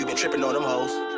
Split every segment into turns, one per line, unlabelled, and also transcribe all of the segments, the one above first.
You been tripping on them hoes.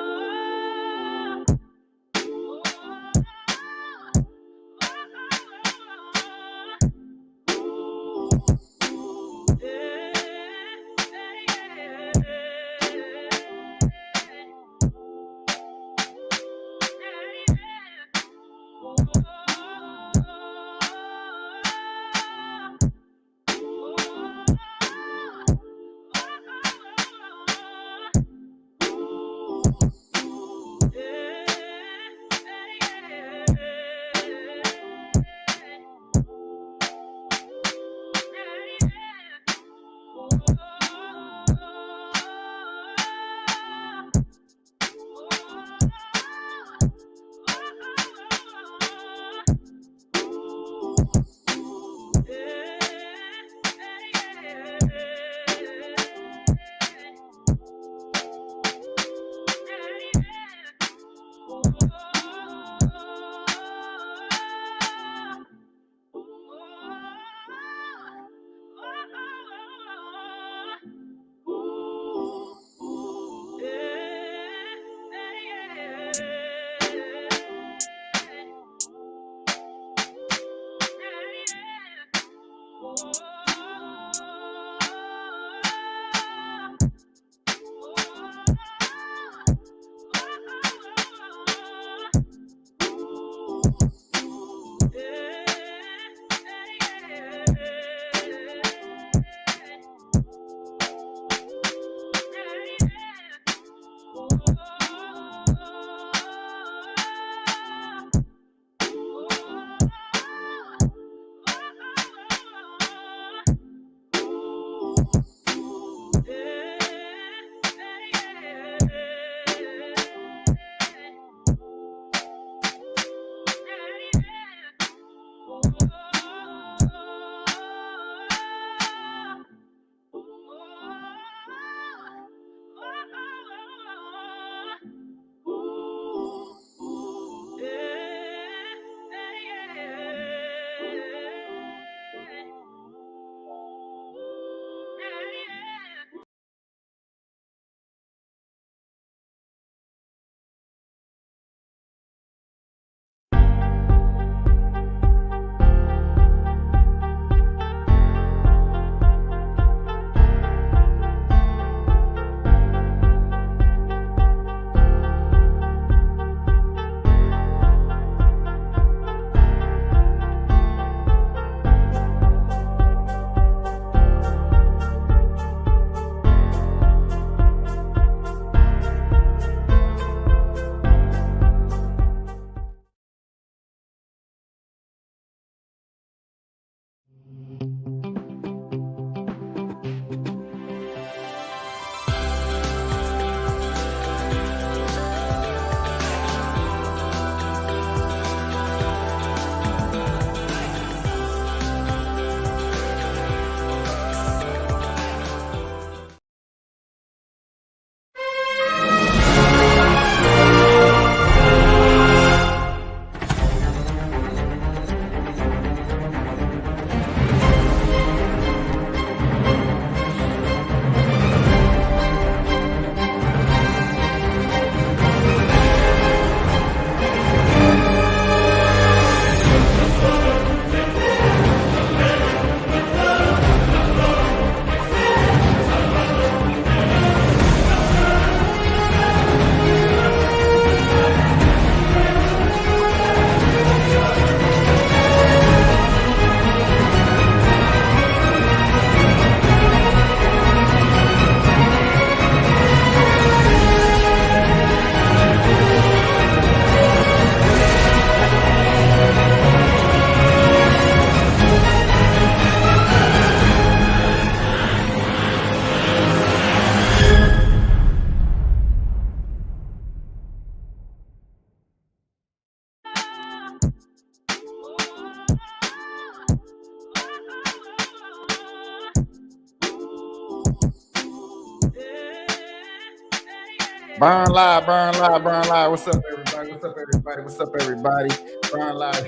Burn live, burn live, burn live. What's up, everybody? What's up, everybody? What's up, everybody? Burn live.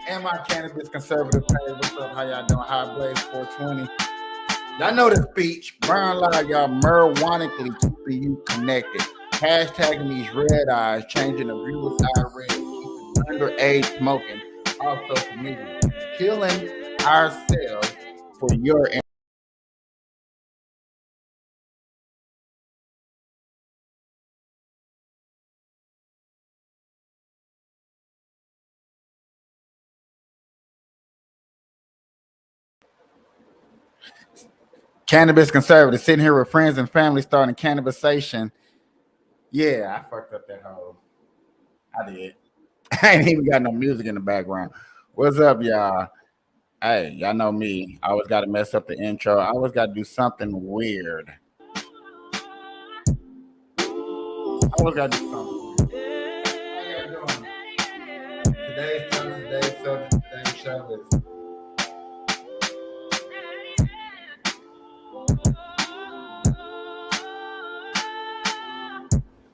And my cannabis conservative page. What's up? How y'all doing? High Blaze 420. Y'all know the speech. Burn live, y'all marijuanically keeping you connected. Hashtagging these red eyes, changing the viewers I read, keeping underage smoking off social media, killing ourselves for your. Cannabis conservative, sitting here with friends and family, starting a cannabisation. Yeah, I fucked up that whole. I did. I ain't even got no music in the background. What's up, y'all? Hey, y'all know me. I always got to mess up the intro. I always got to do something weird. I always got to do something weird. How y'all doing? Today's subject, today's show is.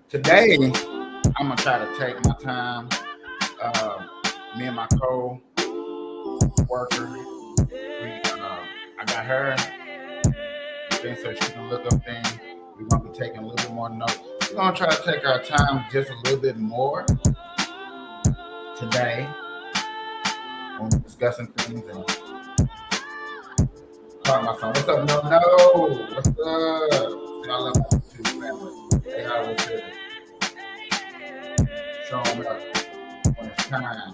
Today, I'm gonna try to take my time. Me and my co-worker, I got her, then so she can look up things. We're gonna be taking a little bit more notes. We're gonna try to take our time just a little bit more today when we're discussing things and calling my son. What's up, no? What's up? I love my two family. They always should. Showing up when it's time.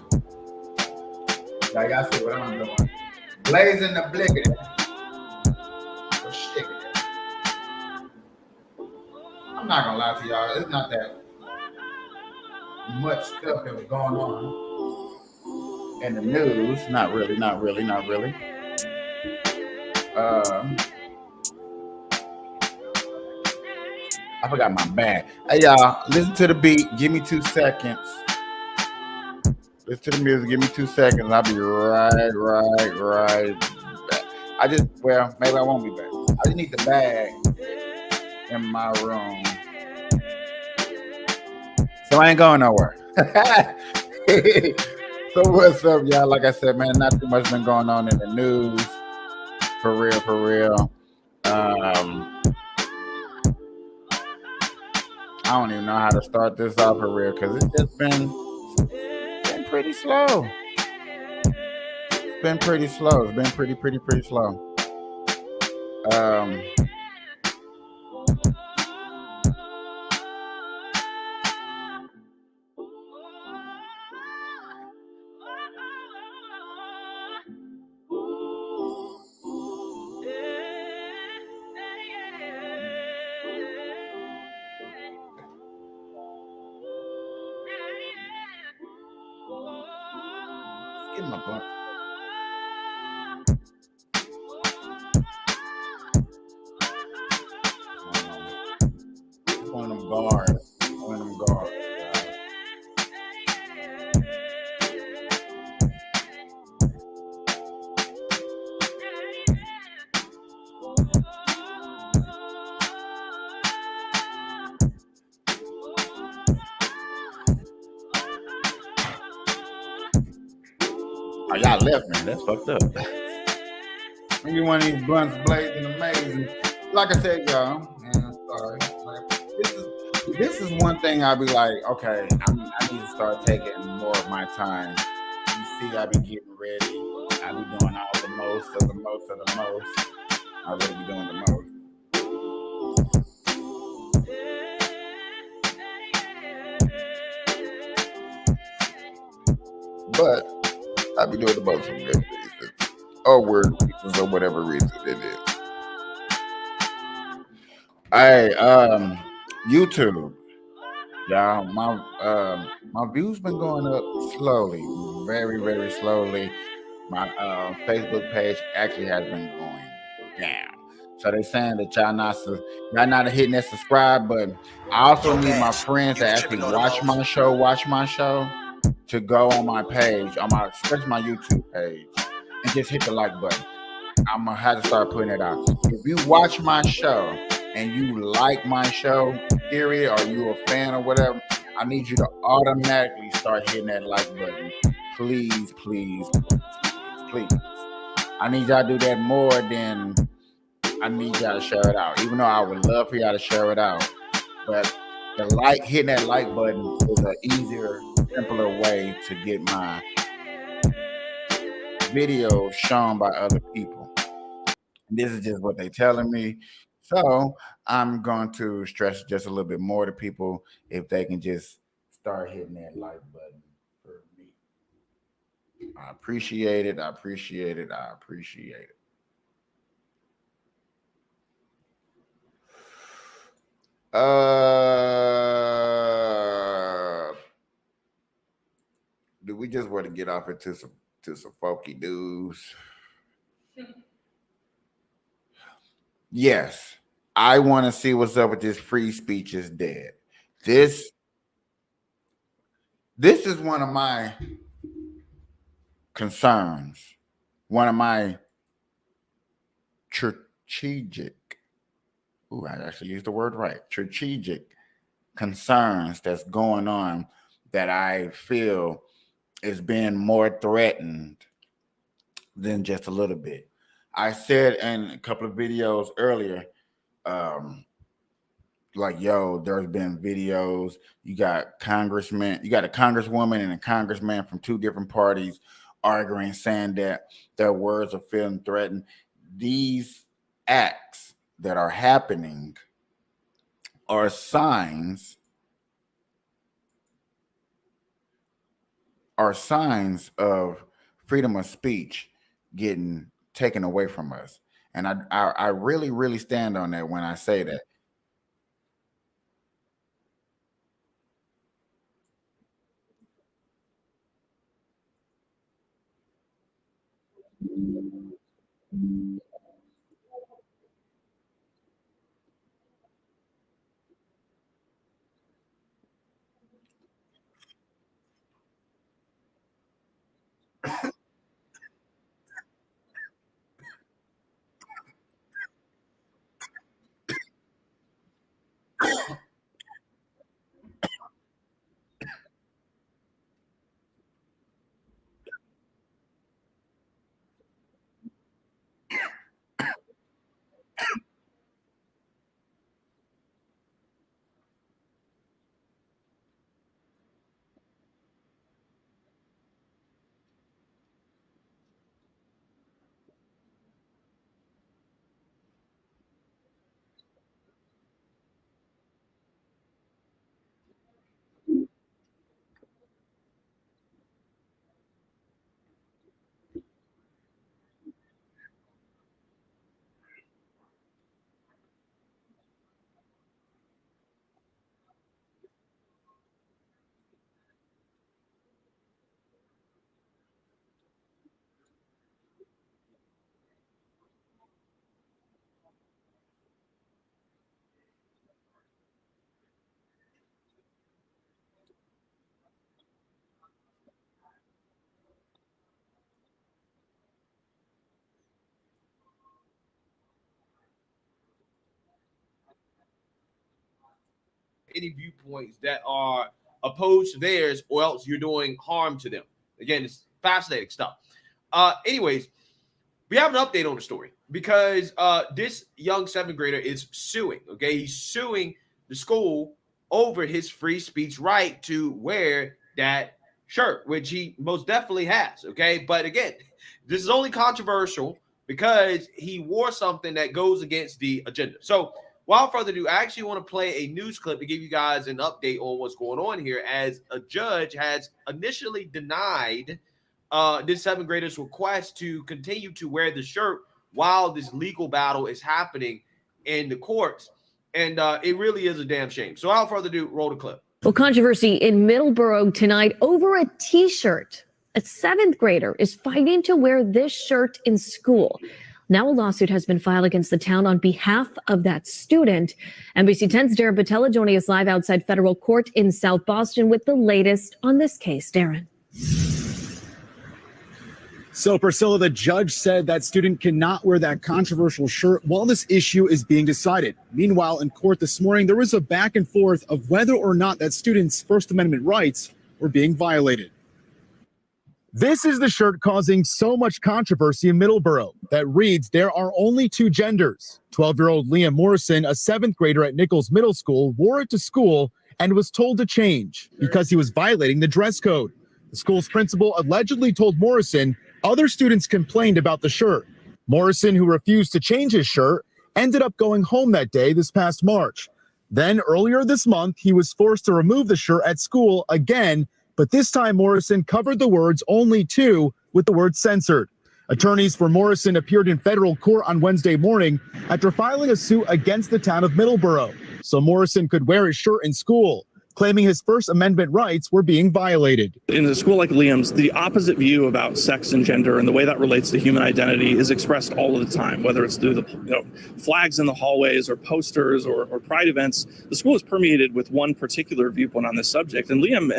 Like y'all see what I'm doing. Blazing the bliggity. For shit. I'm not gonna lie to y'all, it's not that much stuff that was going on in the news. Not really. I forgot my bag. Hey y'all, listen to the beat. Give me 2 seconds. Listen to the music. Give me 2 seconds. I'll be right back. Maybe I won't be back. I just need the bag in my room. So I ain't going nowhere. So what's up, y'all? Like I said, man, not too much been going on in the news. For real. I don't even know how to start this off for real because it's just been pretty slow. It's been pretty slow. It's been pretty slow. Get my blunt. One of them guards. Oh, y'all left me. That's fucked up. Maybe one of these blunts blazing amazing. Like I said, y'all, man, I'm sorry. This is one thing I'll be like, okay, I need to start taking more of my time. You see, I be getting ready. I be doing all the most of the most. I really be doing the most. But I be doing the most for good reasons. Or weird reasons or whatever reason it is. Hey, YouTube. Y'all, my views been going up slowly, very slowly. My Facebook page actually has been going down. So they saying that y'all not hitting that subscribe button. I also need my friends to actually watch my show, to go on my page, especially my YouTube page, and just hit the like button. I'm gonna have to start putting it out. If you watch my show and you like my show, period, or you a fan or whatever, I need you to automatically start hitting that like button. Please. I need y'all to do that more than I need y'all to share it out. Even though I would love for y'all to share it out, but hitting that like button is an easier, simpler way to get my video shown by other people. This is just what they're telling me. So I'm going to stress just a little bit more to people if they can just start hitting that like button for me. I appreciate it. I appreciate it. I appreciate it. Do we just want to get off into some folky news? Yes, I want to see what's up with this free speech is dead. This is one of my concerns, one of my strategic, I actually used the word right, strategic concerns that's going on that I feel is being more threatened than just a little bit. I said in a couple of videos earlier, like, yo, there's been videos. You got a congresswoman and a congressman from two different parties arguing, saying that their words are feeling threatened. These acts that are happening are signs of freedom of speech getting taken away from us. And I really, really stand on that when I say that.
Any viewpoints that are opposed to theirs, or else you're doing harm to them. Again, it's fascinating stuff. Anyways, we have an update on the story because this young seventh grader is suing. Okay, he's suing the school over his free speech right to wear that shirt, which he most definitely has. Okay, but again, this is only controversial because he wore something that goes against the agenda. So, without further ado, I actually want to play a news clip to give you guys an update on what's going on here, as a judge has initially denied this seventh grader's request to continue to wear the shirt while this legal battle is happening in the courts. And it really is a damn shame. So without further ado, roll the clip.
Well, controversy in Middleborough tonight over a T-shirt. A seventh grader is fighting to wear this shirt in school. Now a lawsuit has been filed against the town on behalf of that student. NBC 10's Darren Patella joining us live outside federal court in South Boston with the latest on this case. Darren.
So, Priscilla, the judge said that student cannot wear that controversial shirt while this issue is being decided. Meanwhile, in court this morning, there was a back and forth of whether or not that student's First Amendment rights were being violated. This is the shirt causing so much controversy in Middleborough that reads, "There are only two genders." 12-year-old Liam Morrison, a 7th grader at Nichols Middle School, wore it to school and was told to change because he was violating the dress code. The school's principal allegedly told Morrison other students complained about the shirt. Morrison, who refused to change his shirt, ended up going home that day this past March. Then earlier this month, he was forced to remove the shirt at school again, but this time Morrison covered the words "only two" with the word censored. Attorneys for Morrison appeared in federal court on Wednesday morning after filing a suit against the town of Middleborough, so Morrison could wear his shirt in school, claiming his First Amendment rights were being violated.
In a school like Liam's, the opposite view about sex and gender and the way that relates to human identity is expressed all of the time, whether it's through the flags in the hallways or posters or pride events. The school is permeated with one particular viewpoint on this subject, and Liam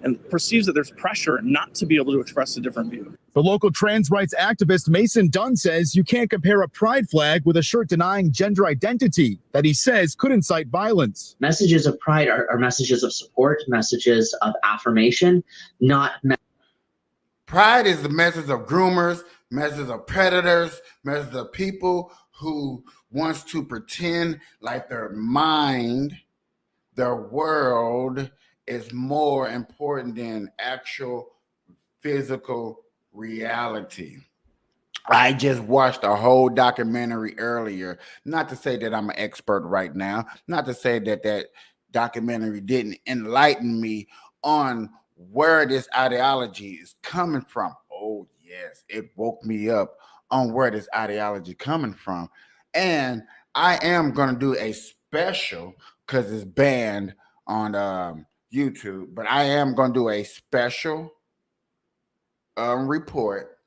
and perceives that there's pressure not to be able to express a different view.
The local trans rights activist Mason Dunn says you can't compare a pride flag with a shirt denying gender identity that he says could incite violence.
Messages of pride are messages of support, messages of affirmation, not
Pride is the message of groomers, message of predators, message of people who wants to pretend like their mind, their world is more important than actual physical reality. I just watched a whole documentary earlier. Not to say that I'm an expert right now, not to say that that documentary didn't enlighten me on where this ideology is coming from. Oh, yes, it woke me up on where this ideology coming from. And I am going to do a special because it's banned on YouTube, but I am going to do a special report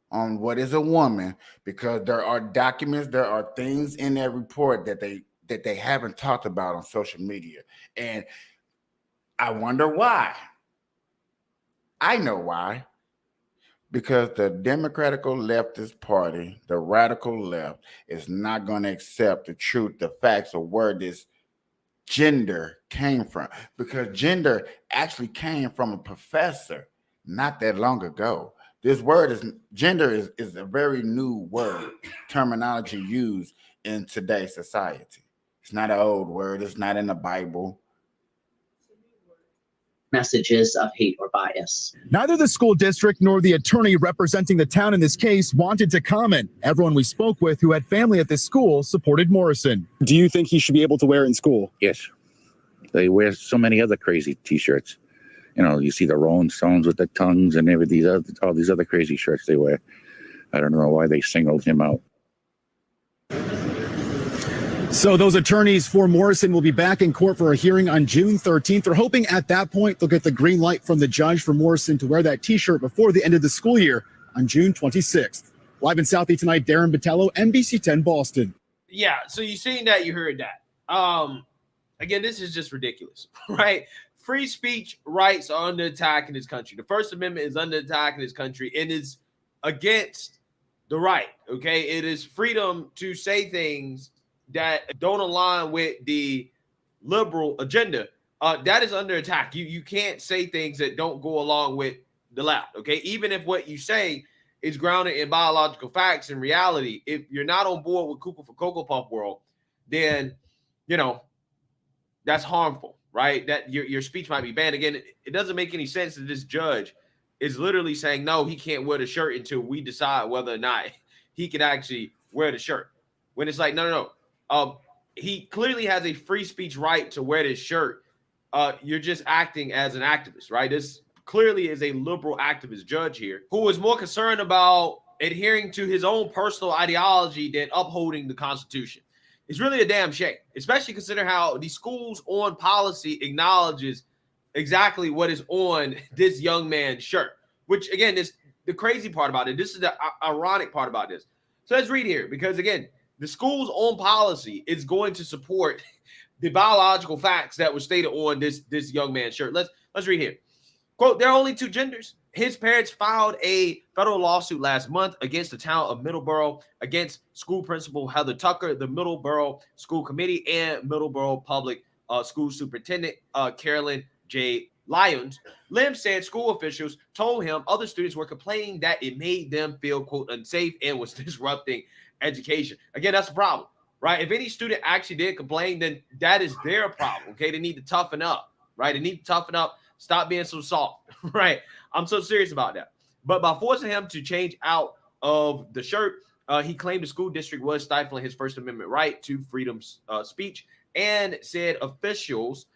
on what is a woman, because there are documents, there are things in that report that they haven't talked about on social media. And I wonder why. I know why. Because the Democratic Leftist Party, the radical left, is not going to accept the truth, the facts of where this gender came from. Because gender actually came from a professor not that long ago. This word is gender is a very new word, terminology used in today's society. It's not an old word. It's not in the Bible.
messages of hate or bias.
Neither the school district nor the attorney representing the town in this case wanted to comment. Everyone we spoke with who had family at this school supported Morrison. Do you think he should be able to wear it in school?
Yes. They wear so many other crazy T-shirts. You know, you see the Rolling Stones with the tongues and all these other crazy shirts they wear. I don't know why they singled him out.
So those attorneys for Morrison will be back in court for a hearing on June 13th. They're hoping at that point they'll get the green light from the judge for Morrison to wear that T-shirt before the end of the school year on June 26th. Live in Southie tonight, Darren Botello, NBC 10 Boston.
Yeah, so you seen that, you heard that. Again, this is just ridiculous, right? Free speech rights are under attack in this country. The First Amendment is under attack in this country and is against the right, okay? It is freedom to say things that don't align with the liberal agenda. That is under attack. You can't say things that don't go along with the left, okay? Even if what you say is grounded in biological facts and reality, if you're not on board with Cooper for Cocoa Puff world, then, you know, that's harmful, right? That your speech might be banned. Again, it doesn't make any sense that this judge is literally saying, no, he can't wear the shirt until we decide whether or not he can actually wear the shirt. When it's like, no. He clearly has a free speech right to wear this shirt. You're just acting as an activist, right? This clearly is a liberal activist judge here who is more concerned about adhering to his own personal ideology than upholding the Constitution. It's really a damn shame, especially consider how the school's own policy acknowledges exactly what is on this young man's shirt, which again is the crazy part about it. This is the ironic part about this. So let's read here, because again, the school's own policy is going to support the biological facts that were stated on this young man's shirt. Let's read here. Quote, there are only two genders. His parents filed a federal lawsuit last month against the town of Middleborough, against school principal Heather Tucker, the Middleborough School Committee, and Middleborough Public School Superintendent Carolyn J. Lyons, Lim said school officials told him other students were complaining that it made them feel, quote, unsafe and was disrupting education. Again, that's a problem, right? If any student actually did complain, then that is their problem, okay? They need to toughen up, right? They need to toughen up, stop being so soft, right? I'm so serious about that. But by forcing him to change out of the shirt, he claimed the school district was stifling his First Amendment right to freedom of speech and said officials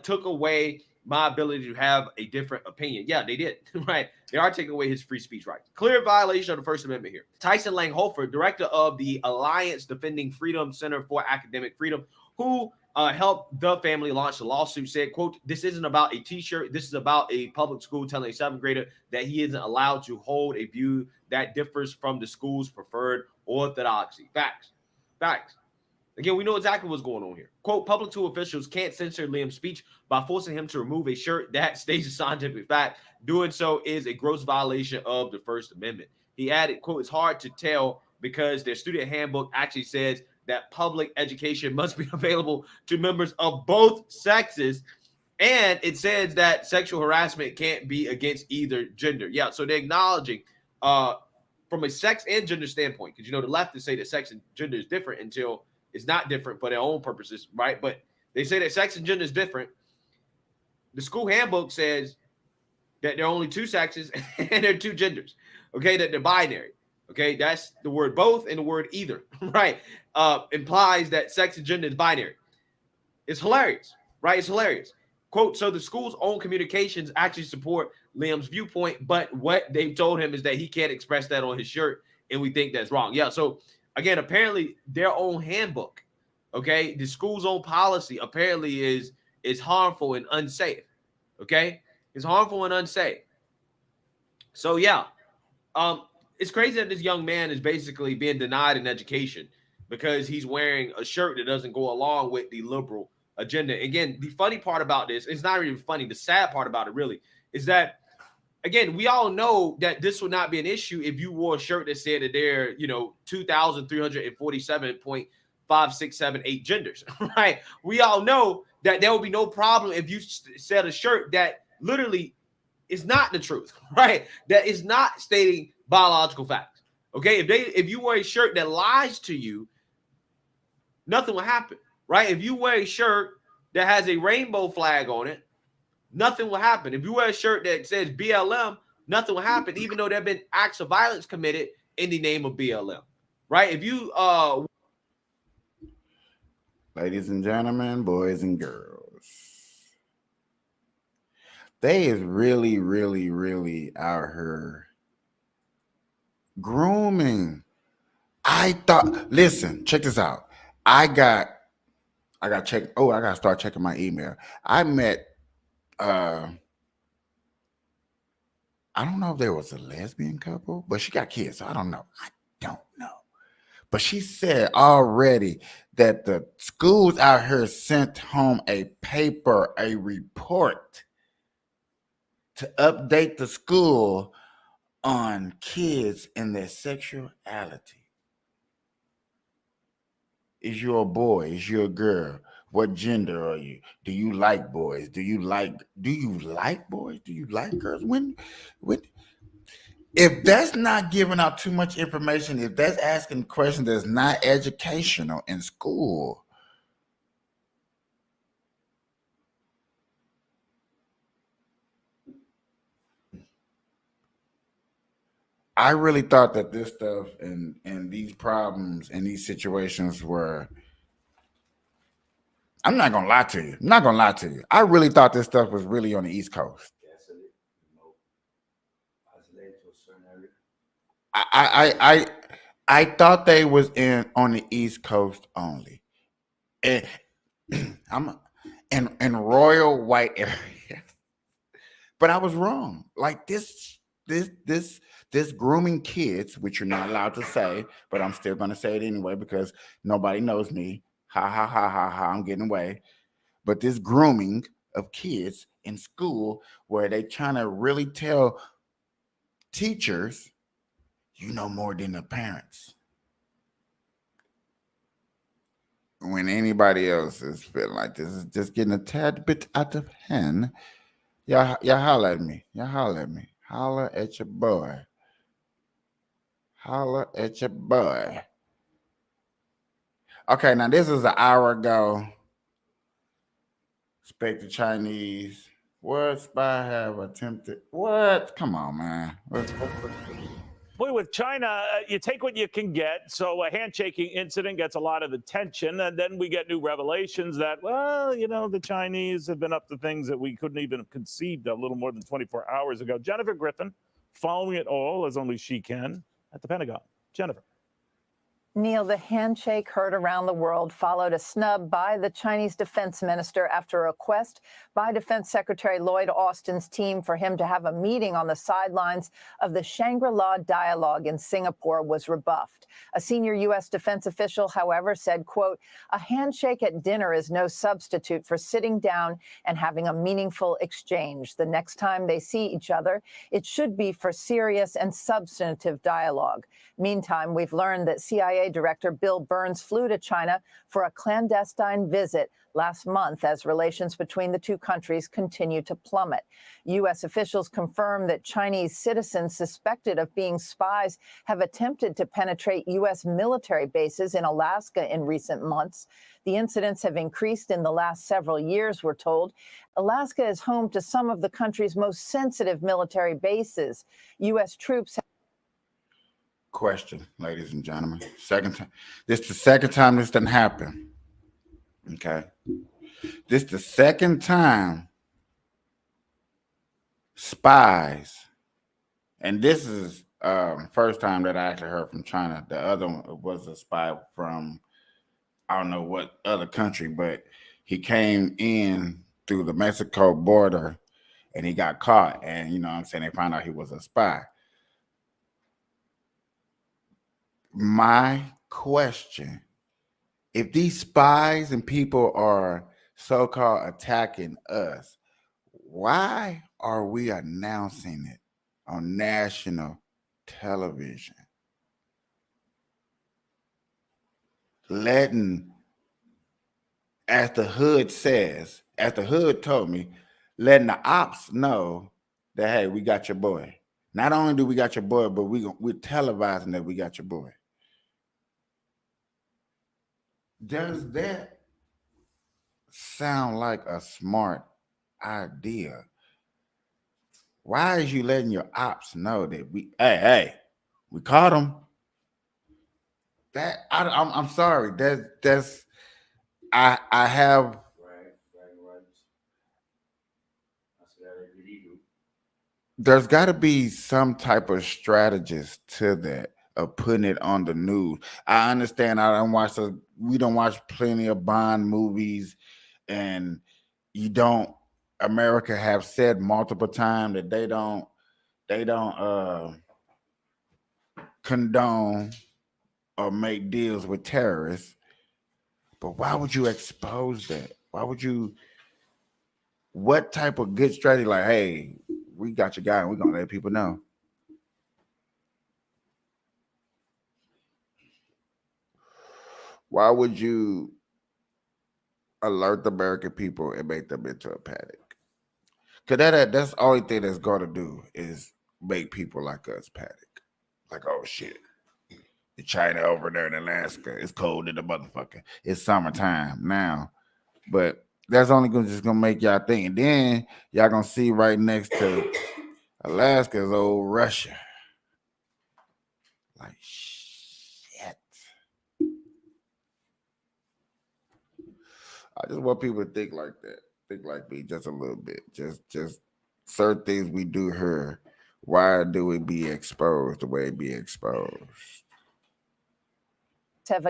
took away my ability to have a different opinion. Yeah, they did, right? They are taking away his free speech rights. Clear violation of the First Amendment here. Tyson Lang Holford, director of the Alliance Defending Freedom Center for Academic Freedom, who helped the family launch the lawsuit, said, quote, this isn't about a t-shirt. This is about a public school telling a 7th grader that he isn't allowed to hold a view that differs from the school's preferred orthodoxy. Facts. Facts. Again, we know exactly what's going on here. Quote, public school officials can't censor Liam's speech by forcing him to remove a shirt that states a scientific fact. Doing so is a gross violation of the First Amendment. He added, quote, it's hard to tell because their student handbook actually says that public education must be available to members of both sexes. And it says that sexual harassment can't be against either gender. Yeah, so they're acknowledging from a sex and gender standpoint, because, you know, the leftists say that sex and gender is different until it's not different for their own purposes, right? But they say that sex and gender is different. The school handbook says that there are only 2 sexes and there are 2 genders, okay, that they're binary, okay? That's the word both and the word either, right? Implies that sex and gender is binary. It's hilarious, right? It's hilarious. Quote, so the school's own communications actually support Liam's viewpoint, but what they've told him is that he can't express that on his shirt, and we think that's wrong. Yeah, so again, apparently their own handbook, okay, the school's own policy apparently is harmful and unsafe, okay? It's harmful and unsafe. So, yeah, it's crazy that this young man is basically being denied an education because he's wearing a shirt that doesn't go along with the liberal agenda. Again, the funny part about this, it's not even funny, the sad part about it really, is that, again, we all know that this would not be an issue if you wore a shirt that said that there are, 2,347.5678 genders, right? We all know that there will be no problem if you said a shirt that literally is not the truth, right? That is not stating biological facts, okay? If you wear a shirt that lies to you, nothing will happen, right? If you wear a shirt that has a rainbow flag on it, nothing will happen. If you wear a shirt that says BLM, nothing will happen, even though there have been acts of violence committed in the name of BLM, right? If you,
ladies and gentlemen, boys and girls, they is really, really, really out here grooming. Listen, check this out. I got check. Oh, I got to start checking my email. I met, I don't know if there was a lesbian couple, but she got kids. So I don't know. But she said already that the schools out here sent home a paper, a report to update the school on kids and their sexuality. Is you a boy? Is you a girl? What gender are you? Do you like boys? Do you like boys? Do you like girls? When if that's not giving out too much information, if that's asking questions that's not educational in school, I really thought that this stuff and these problems and these situations were, I'm not gonna lie to you. I really thought this stuff was really on the East Coast. I thought they was on the East Coast only, and I'm in royal white area, but I was wrong. Like this grooming kids, which you're not allowed to say, but I'm still gonna say it anyway because nobody knows me. Ha ha ha ha ha! I'm getting away. But this grooming of kids in school, where they trying to really tell teachers, you know more than the parents. When anybody else is feeling like this is just getting a tad bit out of hand, Y'all holler at me. Y'all holler at me. Holler at your boy. Holler at your boy. Okay, now this is an hour ago. Expect the Chinese. What spy have attempted? What? Come on, man.
Boy, with China, you take what you can get. So a handshaking incident gets a lot of attention. And then we get new revelations that, well, you know, the Chinese have been up to things that we couldn't even have conceived of a little more than 24 hours ago. Jennifer Griffin, following it all as only she can at the Pentagon. Jennifer.
Neil, the handshake heard around the world followed a snub by the Chinese defense minister after a request by Defense Secretary Lloyd Austin's team for him to have a meeting on the sidelines of the Shangri-La dialogue in Singapore was rebuffed. A senior U.S. defense official, however, said, quote, a handshake at dinner is no substitute for sitting down and having a meaningful exchange. The next time they see each other, it should be for serious and substantive dialogue. Meantime, we've learned that CIA Director Bill Burns flew to China for a clandestine visit last month as relations between the two countries continue to plummet. U.S. officials confirmed that Chinese citizens suspected of being spies have attempted to penetrate U.S. military bases in Alaska in recent months. The incidents have increased in the last several years, we're told. Alaska is home to some of the country's most sensitive military bases. U.S. troops
Question, ladies and gentlemen. Second time. This the second time this didn't happen. Okay. This the second time spies, and this is first time that I actually heard from China. The other one was a spy from I don't know what other country, but he came in through the Mexico border and he got caught. And you know what I'm saying, they found out he was a spy. My question, if these spies and people are so-called attacking us, why are we announcing it on national television? Letting, as the hood says, as the hood told me, letting the ops know that, hey, we got your boy. Not only do we got your boy, but we're televising that we got your boy. Does that sound like a smart idea? Why is you letting your ops know that we caught him? That I'm sorry. That's I have. There's got to be some type of strategist to that, of putting it on the news. I understand. We don't watch plenty of Bond movies, and America have said multiple times that they don't condone or make deals with terrorists. But why would you expose that? What type of good strategy? Like, hey, we got your guy and we're gonna let people know. Why would you alert the American people and make them into a panic? Because that's the only thing that's going to do is make people like us panic. Like, oh, shit. The China over there in Alaska, it's cold in the motherfucker. It's summertime now. But that's only just going to make y'all think. And then y'all going to see right next to Alaska is old Russia. Like, shit. I just want people to think like that. Think like me just a little bit. Just certain things we do here. Why do we be exposed the way it be exposed?
Have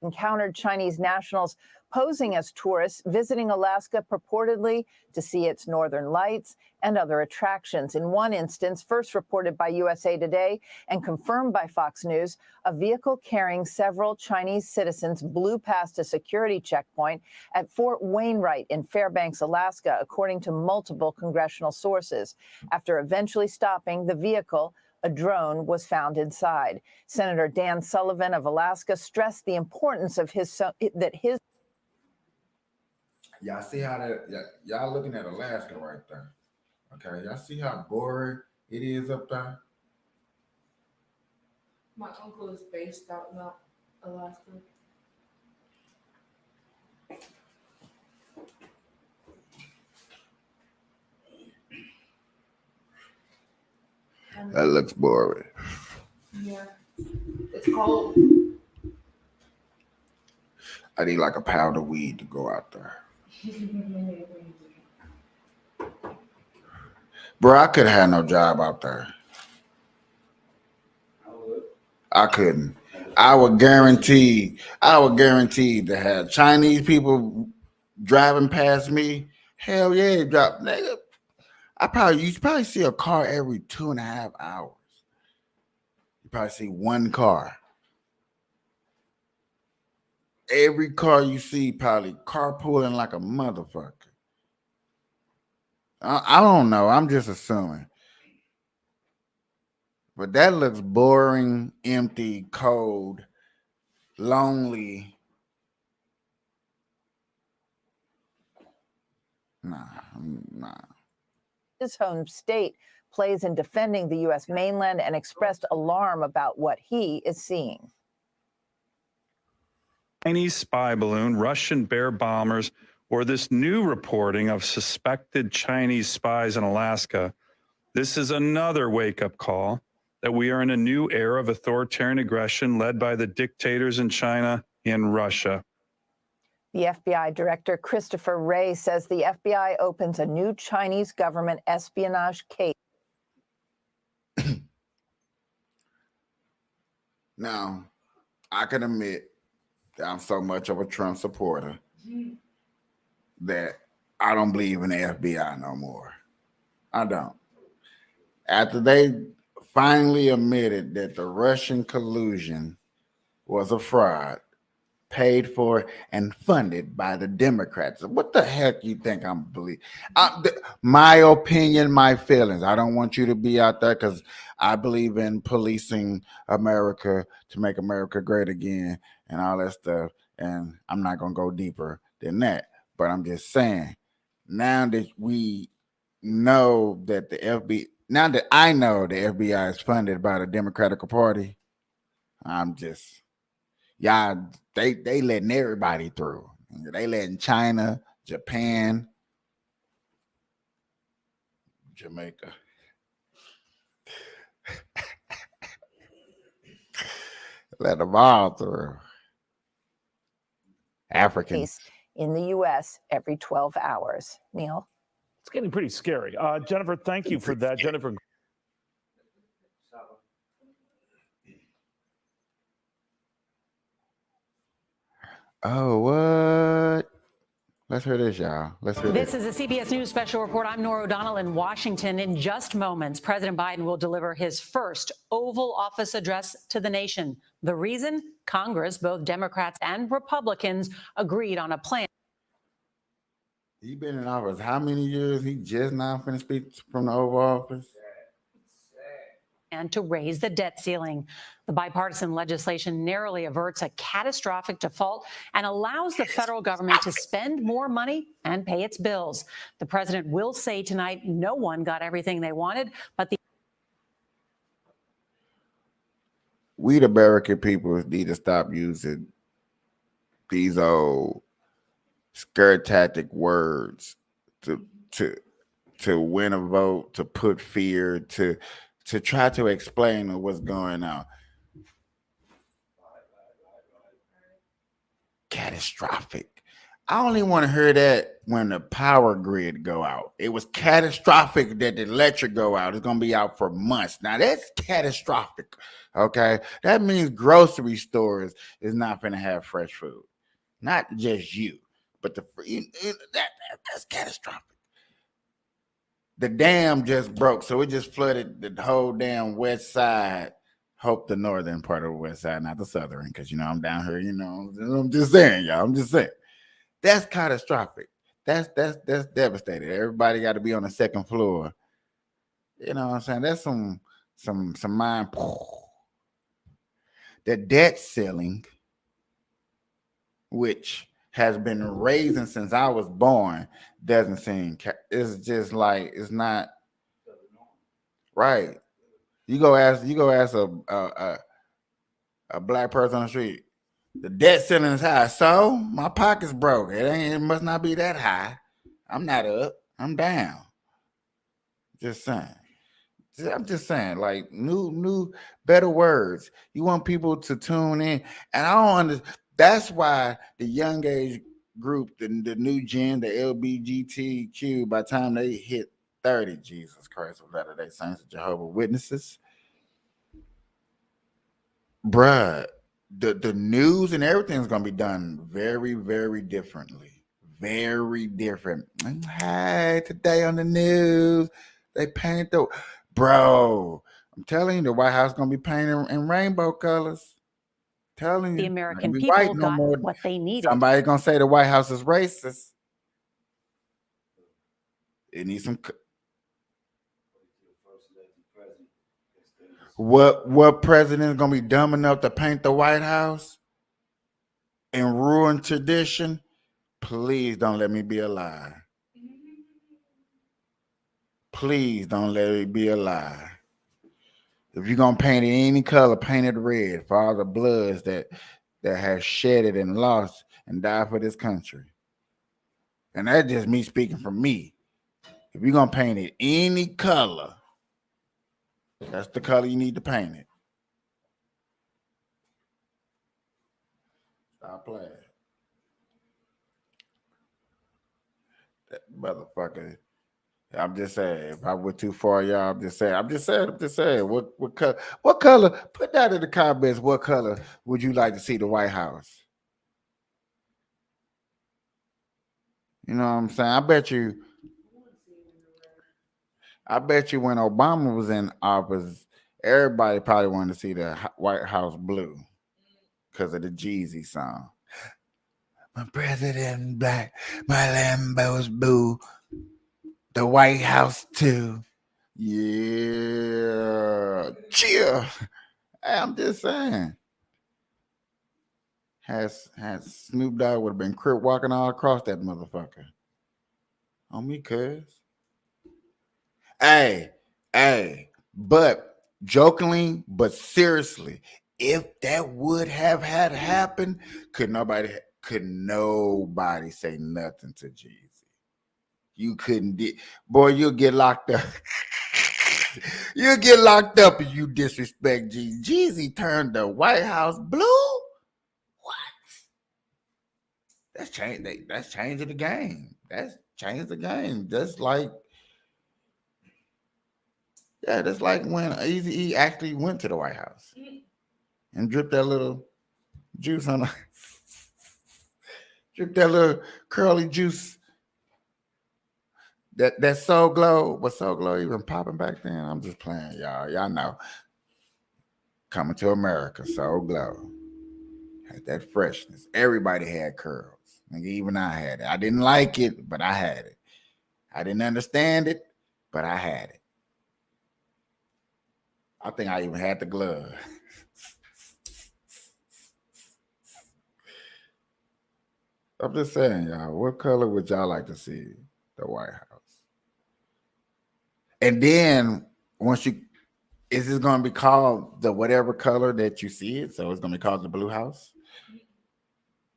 encountered Chinese nationals posing as tourists visiting Alaska purportedly to see its northern lights and other attractions. In one instance, first reported by USA Today and confirmed by Fox News, a vehicle carrying several Chinese citizens blew past a security checkpoint at Fort Wainwright in Fairbanks, Alaska, according to multiple congressional sources. After eventually stopping the vehicle, a drone was found inside. Senator Dan Sullivan of Alaska stressed the importance of his.
Y'all see how that? Y'all looking at Alaska right there. Okay, y'all see how boring it is up there?
My uncle is based out in Alaska.
That looks boring.
Yeah, it's cold.
I need like a pound of weed to go out there. Bro, I couldn't have no job out there. I couldn't. I would guarantee to have Chinese people driving past me. Hell yeah, drop nigga. You probably see a car every 2.5 hours. You probably see one car. Every car you see probably carpooling like a motherfucker. I don't know. I'm just assuming. But that looks boring, empty, cold, lonely. Nah.
His home state plays in defending the U.S. mainland and expressed alarm about what he is seeing.
Chinese spy balloon, Russian bear bombers, or this new reporting of suspected Chinese spies in Alaska. This is another wake-up call that we are in a new era of authoritarian aggression led by the dictators in China and Russia.
The FBI Director Christopher Wray says the FBI opens a new Chinese government espionage case.
Now, I can admit that I'm so much of a Trump supporter that I don't believe in the FBI no more. I don't. After they finally admitted that the Russian collusion was a fraud, paid for and funded by the Democrats. What the heck you think I'm believing? My opinion, my feelings. I don't want you to be out there because I believe in policing America to make America great again and all that stuff. And I'm not going to go deeper than that. But I'm just saying, now that we know that the FBI, now that I know the FBI is funded by the Democratic Party, I'm just... Y'all, they letting everybody through. They letting China, Japan, Jamaica. Let them all through. Africans.
In the U.S. every 12 hours. Neil?
It's getting pretty scary. Jennifer, thank you for that. Jennifer.
Oh, what? Let's hear this, y'all. Let's hear this.
This is a CBS News special report. I'm Nora O'Donnell in Washington. In just moments, President Biden will deliver his first Oval Office address to the nation. The reason? Congress, both Democrats and Republicans, agreed on a plan.
He been in office how many years? He just now finished speak from the Oval Office?
And to raise the debt ceiling. The bipartisan legislation narrowly averts a catastrophic default and allows the federal government to spend more money and pay its bills. The president will say tonight no one got everything they wanted, but
We, the American people, need to stop using these old scare tactic words to win a vote, to put fear, to try to explain what's going on. Catastrophic. I only want to hear that when the power grid go out. It was catastrophic that the electric go out. It's going to be out for months. Now, that's catastrophic, okay? That means grocery stores is not going to have fresh food. Not just you, but that's catastrophic. The dam just broke, so it just flooded the whole damn west side. Hope the northern part of the west side, not the southern, because, I'm down here, I'm just saying, y'all. I'm just saying. That's catastrophic. That's devastating. Everybody got to be on the second floor. You know what I'm saying? That's some mind. The debt ceiling, which has been raising since I was born, doesn't seem, it's just like, it's not Right. You go ask a black person on the street. The debt ceiling is high, so my pocket's broke. It must not be that high. I'm not up. I'm down. Just saying. I'm just saying, like new, better words. You want people to tune in, and I don't understand. That's why the young age group, the new gen, the LBGTQ, by the time they hit 30, Jesus Christ, of Latter-day Saints and Jehovah's Witnesses, bruh, the news and everything's gonna be done very, very differently. Very different. Hey, today on the news, they paint the bro. I'm telling you, the White House gonna be painted in rainbow colors. Telling you,
The
not
American
gonna be
people
white no
got
more.
what they needed.
Somebody gonna say the White House is racist. It needs some. What president is gonna be dumb enough to paint the White House and ruin tradition? Please don't let me be a lie. Please don't let it be a lie. If you're gonna paint it any color, paint it red for all the bloods that have shedded and lost and died for this country. And that's just me speaking for me. If you're gonna paint it any color, that's the color you need to paint it. Stop playing. That motherfucker. I'm just saying, if I went too far, y'all, I'm just saying. What color? Put that in the comments. What color would you like to see the White House? You know what I'm saying? I bet you when Obama was in office, everybody probably wanted to see the White House blue because of the Jeezy song. My president black, my Lambo's blue. The White House too. Yeah. Cheer. Hey, I'm just saying. Has Snoop Dogg would have been crip walking all across that motherfucker. On me, cuz. Hey, but jokingly, but seriously, if that would have had happened, could nobody say nothing to Jeezy. You couldn't boy, you'll get locked up. You'll get locked up if you disrespect Jeezy. Jeezy turned the White House blue? What? That's changing the game. That's changed the game. That's like when Eazy-E actually went to the White House and dripped that little juice on drip that little curly juice. That Soul Glow, was Soul Glow even popping back then? I'm just playing, y'all. Y'all know. Coming to America, Soul Glow. Had that freshness. Everybody had curls. Even I had it. I didn't like it, but I had it. I didn't understand it, but I had it. I think I even had the glove. I'm just saying, y'all, what color would y'all like to see the White House? And then is this going to be called the whatever color that you see it? So it's going to be called the blue house,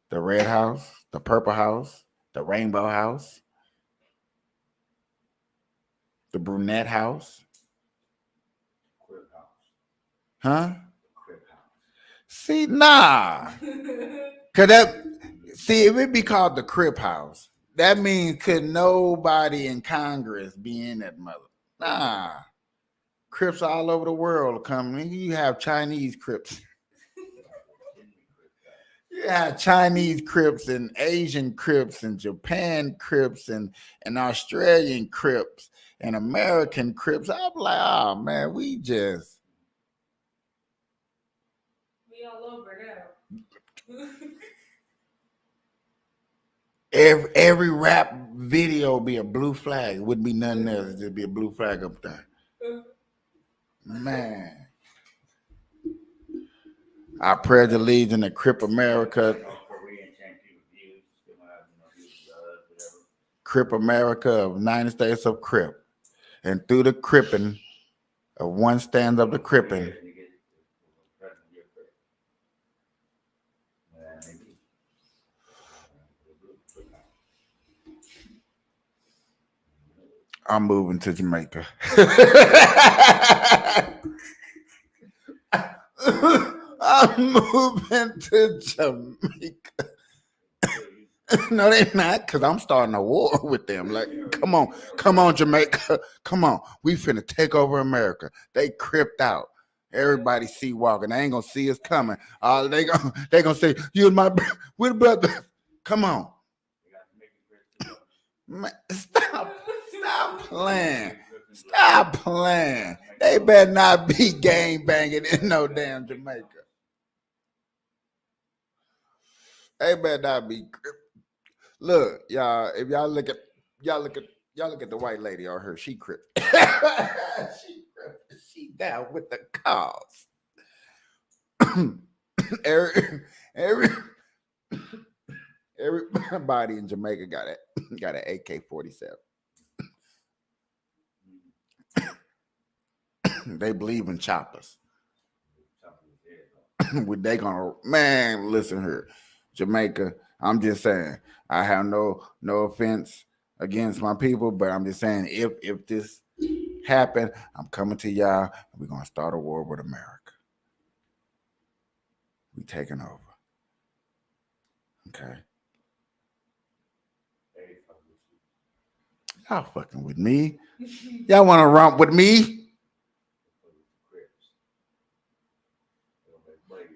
the red house, the purple house, the rainbow house, the brunette house. Huh? See, nah. If it be called the Crip House, that means could nobody in Congress be in that mother? Nah. Crips all over the world coming. You have Chinese Crips. You have Chinese Crips and Asian Crips and Japan Crips and Australian Crips and American Crips. I'm like, oh man, we
all over now.
Every rap video be a blue flag. It wouldn't be nothing else. It'd just be a blue flag up there. Man. I pledge allegiance to Crip America. Crip America of United States of Crip. And through the cripping one stands up to crippin'. I'm moving to Jamaica. I'm moving to Jamaica. No, they're not, because I'm starting a war with them. Like, come on, Jamaica. Come on. We finna take over America. They cripped out. Everybody see walking. They ain't gonna see us coming. They gonna say, you and my we're brother. Come on. Man, stop playing. Stop playing. They better not be gang banging in no damn Jamaica. They better not be. Look, y'all. If y'all look at the white lady on her. She crip. She down with the cause. Everybody in Jamaica got an AK-47. They believe in choppers. They gonna, man, listen here, Jamaica. I'm just saying, I have no offense against my people, but I'm just saying, if this happened, I'm coming to y'all, and we're gonna start a war with America. We taking over. Okay. Y'all fucking with me? Y'all want to romp with me?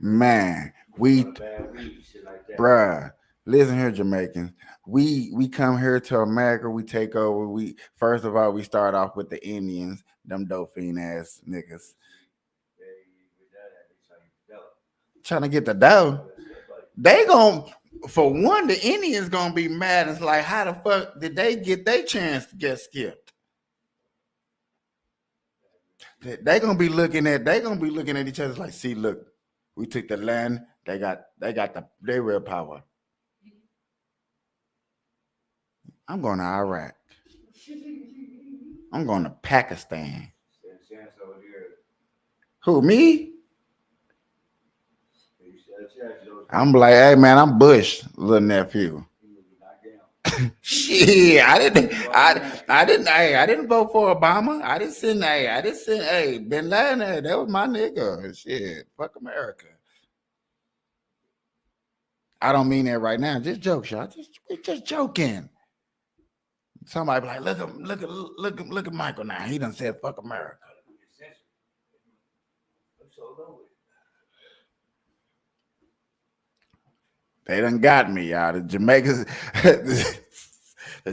Man, bruh, listen here, Jamaicans. We come here to America, we take over. We first of all, we start off with the Indians, them dolphin ass niggas. Trying to get the dough. They gon', for one, the Indians gonna be mad. It's like, how the fuck did they get their chance to get skipped? They gonna be looking at each other like, see, look, we took the land. They got their real power. I'm going to Iraq. I'm going to Pakistan. Who, me? I'm like, hey man, I'm Bush, little nephew. Shit, I didn't vote for Obama. I didn't send Bin Laden. That was my nigga. Shit, fuck America. I don't mean that right now. Just joke, y'all. We're just joking. Somebody be like, look at Michael now. He done said fuck America. They done got me, y'all. The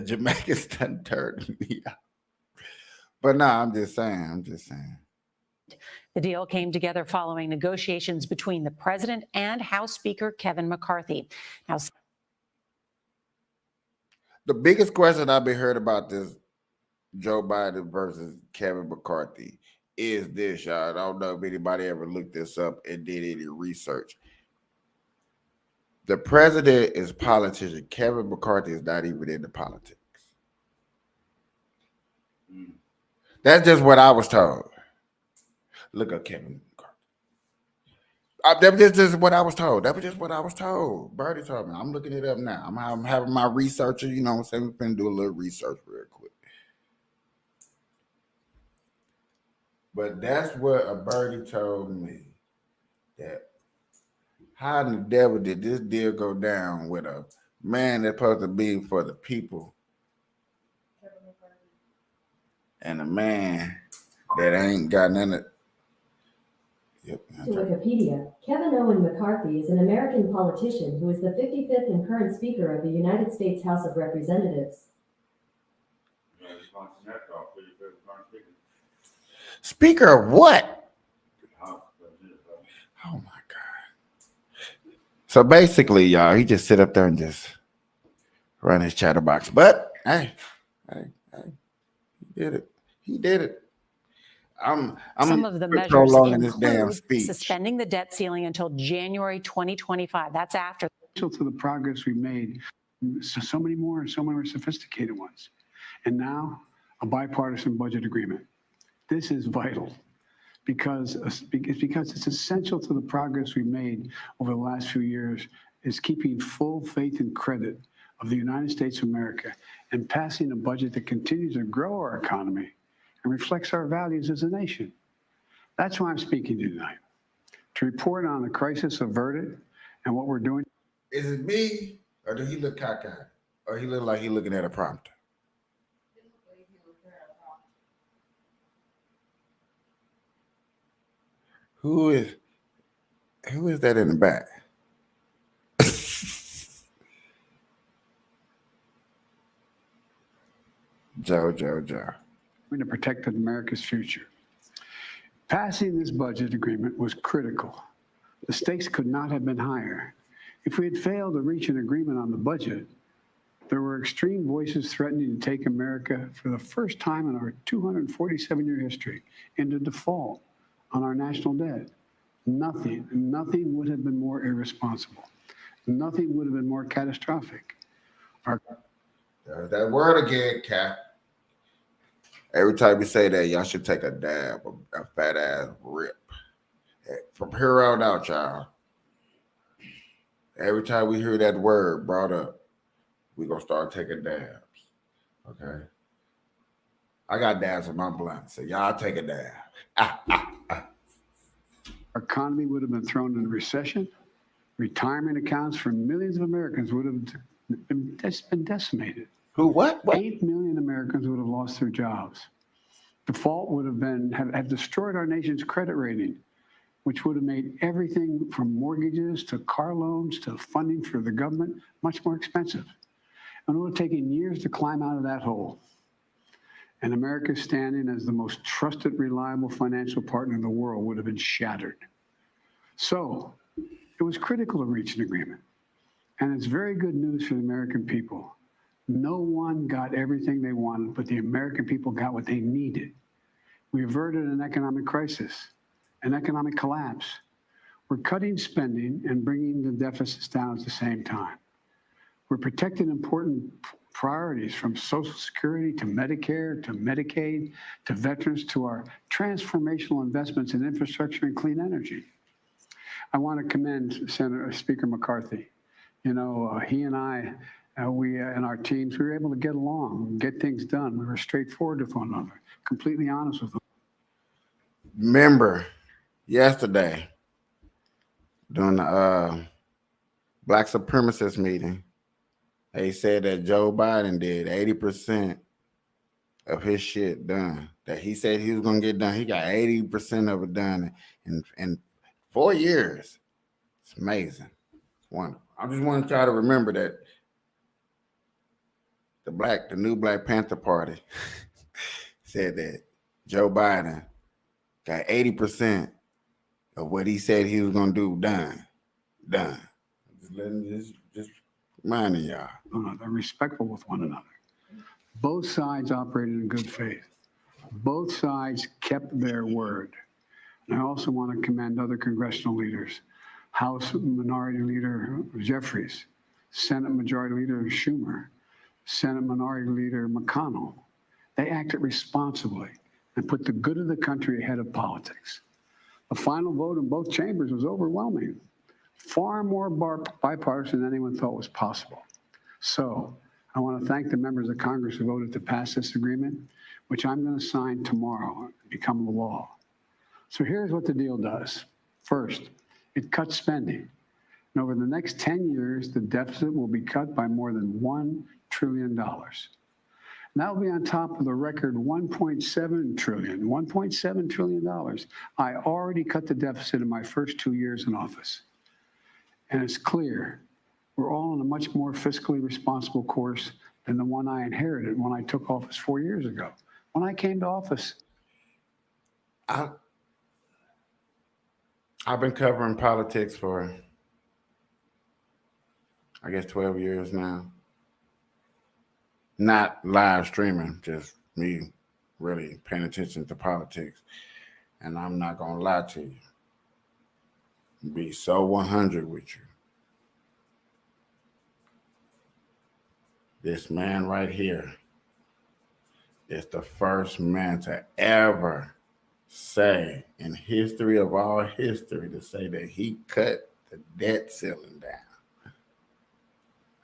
Jamaicans done turned me out. But no, I'm just saying.
The deal came together following negotiations between the president and House Speaker Kevin McCarthy. Now,
the biggest question I've been heard about this Joe Biden versus Kevin McCarthy is this, y'all. I don't know if anybody ever looked this up and did any research. The president is a politician. Kevin McCarthy is not even into politics. That's just what I was told. Look up Kevin McCarthy. That was just what I was told. Birdie told me. I'm looking it up now. I'm having my researcher, you know what I'm saying? We're going to do a little research real quick. But that's what a birdie told me. That how in the devil did this deal go down with a man that's supposed to be for the people and a man that ain't got none of. Yep.
To Wikipedia, Kevin Owen McCarthy is an American politician who is the 55th and current Speaker of the United States House of Representatives.
Speaker of what? Oh my God. So basically, y'all, he just sit up there and just run his chatterbox. But hey, he did it. I'm
some of the measures include suspending the debt ceiling until January 2025. That's after.
To the progress we've made, so many more sophisticated ones. And now a bipartisan budget agreement. This is vital because it's essential to the progress we've made over the last few years is keeping full faith and credit of the United States of America and passing a budget that continues to grow our economy and reflects our values as a nation. That's why I'm speaking to you tonight, to report on the crisis averted and what we're doing.
Is it me, or does he look cockeyed? Or he look like he looking at a prompter? Who is that in the back? Joe.
We're to protect America's future. Passing this budget agreement was critical. The stakes could not have been higher. If we had failed to reach an agreement on the budget, there were extreme voices threatening to take America for the first time in our 247-year history into default on our national debt. Nothing would have been more irresponsible. Nothing would have been more catastrophic.
There's that word again, Cap. Every time you say that, y'all should take a dab, a fat ass rip. From here on out, y'all. Every time we hear that word brought up, we're going to start taking dabs. Okay? I got dabs in my blunt, so y'all take a dab.
Our economy would have been thrown into recession. Retirement accounts for millions of Americans would have been decimated.
Who, what?
8 million Americans would have lost their jobs. Default would have destroyed our nation's credit rating, which would have made everything from mortgages to car loans to funding for the government much more expensive. And it would have taken years to climb out of that hole. And America's standing as the most trusted, reliable financial partner in the world would have been shattered. So it was critical to reach an agreement. And it's very good news for the American people. No one got everything they wanted, but the American people got what they needed. We averted an economic crisis, an economic collapse. We're cutting spending and bringing the deficits down at the same time. We're protecting important priorities from Social Security to Medicare to Medicaid to veterans to our transformational investments in infrastructure and clean energy. I want to commend Speaker McCarthy. You know, he and I, we and our teams, we were able to get along, get things done. We were straightforward with one another, completely honest with them.
Remember, yesterday, during the Black supremacist meeting, they said that Joe Biden did 80% of his shit done. That he said he was going to get done. He got 80% of it done in 4 years. It's amazing. It's wonderful. I just want y'all to remember that the new Black Panther Party said that Joe Biden got 80% of what he said he was going to do done. Just reminding y'all.
They're respectful with one another. Both sides operated in good faith. Both sides kept their word. And I also want to commend other congressional leaders. House Minority Leader Jeffries, Senate Majority Leader Schumer, Senate Minority Leader McConnell. They acted responsibly and put the good of the country ahead of politics. The final vote in both chambers was overwhelming, far more bipartisan than anyone thought was possible. So I want to thank the members of Congress who voted to pass this agreement, which I'm going to sign tomorrow and become the law. So here's what the deal does. First, it cuts spending. And over the next 10 years, the deficit will be cut by more than $1 trillion. And that will be on top of the record $1.7 trillion. I already cut the deficit in my first 2 years in office. And it's clear we're all on a much more fiscally responsible course than the one I inherited when I took office 4 years ago. When I came to office,
I've been covering politics for, I guess, 12 years now. Not live streaming, just me really paying attention to politics. And I'm not going to lie to you. Be so 100 with you. This man right here is the first man to ever say in history of all history to say that he cut the debt ceiling down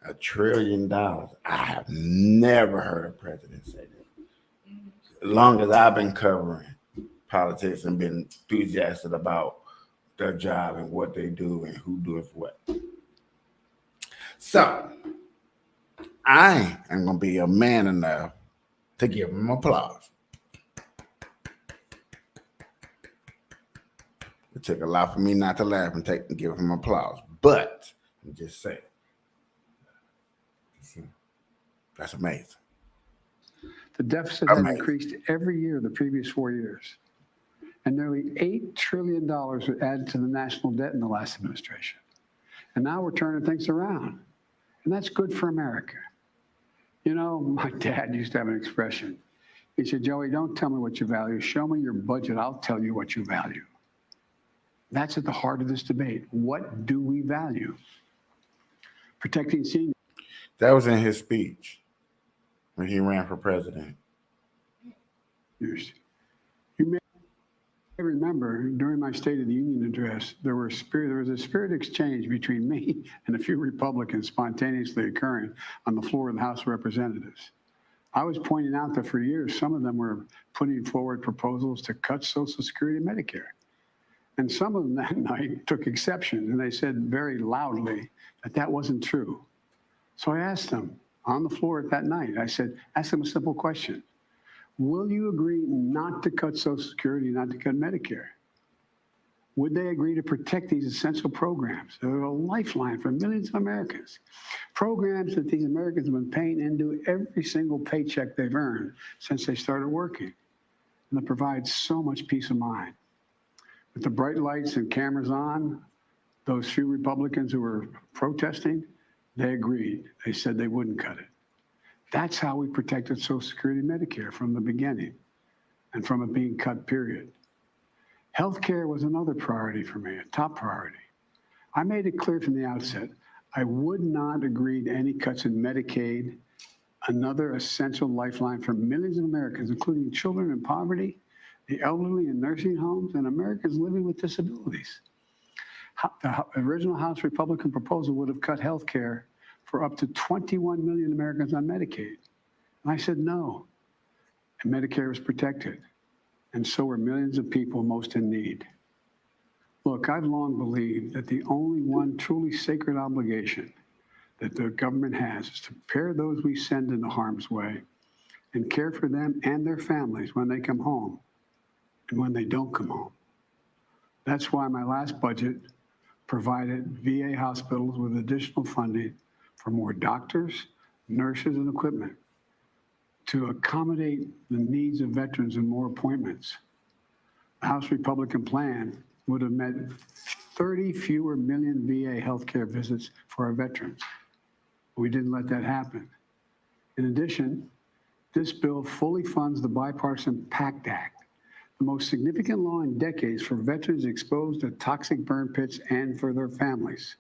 $1 trillion. I have never heard a president say that. As long as I've been covering politics and been enthusiastic about their job and what they do and who does what. So I am going to be a man enough to give him applause. It took a lot for me not to laugh and give him applause, but I'm just saying, that's amazing.
The deficit has increased every year the previous 4 years, and nearly $8 trillion was added to the national debt in the last administration. And now we're turning things around, and that's good for America. You know, my dad used to have an expression. He said, Joey, don't tell me what you value. Show me your budget. I'll tell you what you value. That's at the heart of this debate. What do we value? Protecting seniors.
That was in his speech when he ran for president.
You may remember during my State of the Union address, there was a spirit exchange between me and a few Republicans spontaneously occurring on the floor of the House of Representatives. I was pointing out that for years, some of them were putting forward proposals to cut Social Security and Medicare. And some of them that night took exception, and they said very loudly that that wasn't true. So I asked them on the floor that night, I said, ask them a simple question. Will you agree not to cut Social Security, not to cut Medicare? Would they agree to protect these essential programs? They're a lifeline for millions of Americans. Programs that these Americans have been paying into every single paycheck they've earned since they started working. And that provides so much peace of mind. With the bright lights and cameras on, those few Republicans who were protesting, they agreed. They said they wouldn't cut it. That's how we protected Social Security and Medicare from the beginning and from it being cut, period. Healthcare was another priority for me, a top priority. I made it clear from the outset, I would not agree to any cuts in Medicaid, another essential lifeline for millions of Americans, including children in poverty, the elderly in nursing homes, and Americans living with disabilities. The original House Republican proposal would have cut health care for up to 21 million Americans on Medicaid. And I said no. And Medicare is protected. And so are millions of people most in need. Look, I've long believed that the only one truly sacred obligation that the government has is to prepare those we send into harm's way and care for them and their families when they come home and when they don't come home. That's why my last budget provided VA hospitals with additional funding for more doctors, nurses, and equipment to accommodate the needs of veterans and more appointments. The House Republican plan would have meant 30 fewer million VA healthcare visits for our veterans. We didn't let that happen. In addition, this bill fully funds the bipartisan PACT Act, the most significant law in decades for veterans exposed to toxic burn pits and for their families.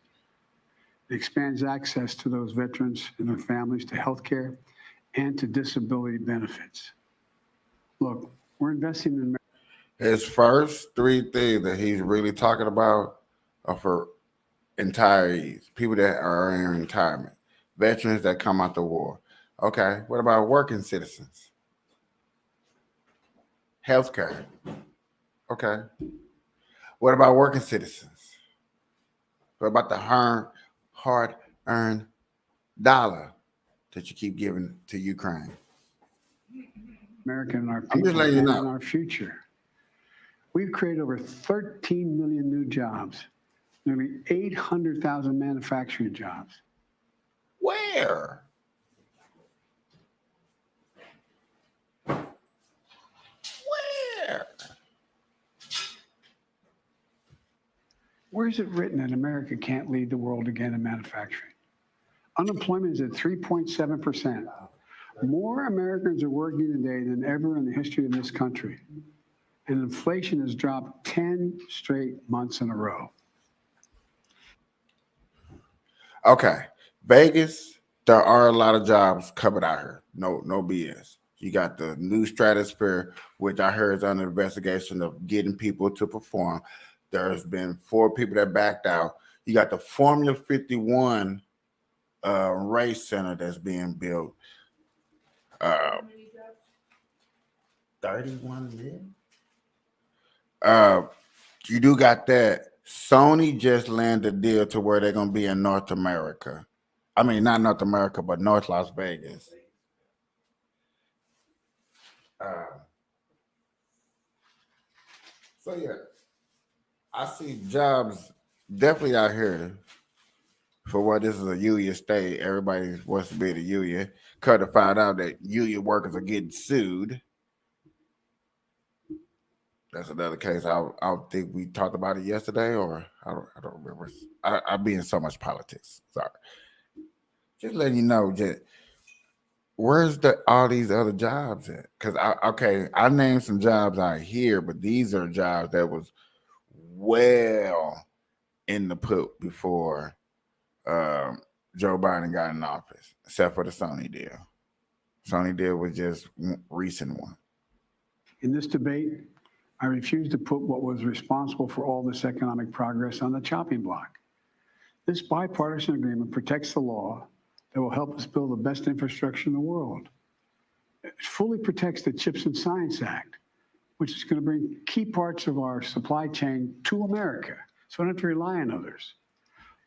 It expands access to those veterans and their families to health care and to disability benefits. Look, we're investing in...
His first three things that he's really talking about are for retirees, people that are in retirement, veterans that come out the war. Okay, what about working citizens? Healthcare. Okay. What about working citizens? What about the hard-earned dollar that you keep giving to Ukraine?
America and our
I'm
people
just letting you know.
and our future. We've created over 13 million new jobs, nearly 800,000 manufacturing jobs.
Where?
Where is it written that America can't lead the world again in manufacturing? Unemployment is at 3.7%. More Americans are working today than ever in the history of this country. And inflation has dropped 10 straight months in a row.
Okay. Vegas, there are a lot of jobs covered out here. No BS. You got the new Stratosphere, which I heard is under investigation of getting people to perform. There's been 4 people that backed out. You got the Formula 51 race center that's being built. 31 million. You do got that. Sony just landed a deal to where they're gonna be in North America. I mean, not North America, but North Las Vegas. So yeah, I see jobs definitely out here. For what this is a union state, everybody wants to be the union. Cut to find out that union workers are getting sued. That's another case. I don't think we talked about it yesterday, or I don't remember. I be in so much politics. Sorry. Just letting you know, just where's all these other jobs at? Because I named some jobs out here, but these are jobs that was well in the put before Joe Biden got in office, except for the Sony deal. Sony deal was just a recent one.
In this debate, I refuse to put what was responsible for all this economic progress on the chopping block. This bipartisan agreement protects the law that will help us build the best infrastructure in the world. It fully protects the CHIPS and Science Act, which is going to bring key parts of our supply chain to America, so we don't have to rely on others,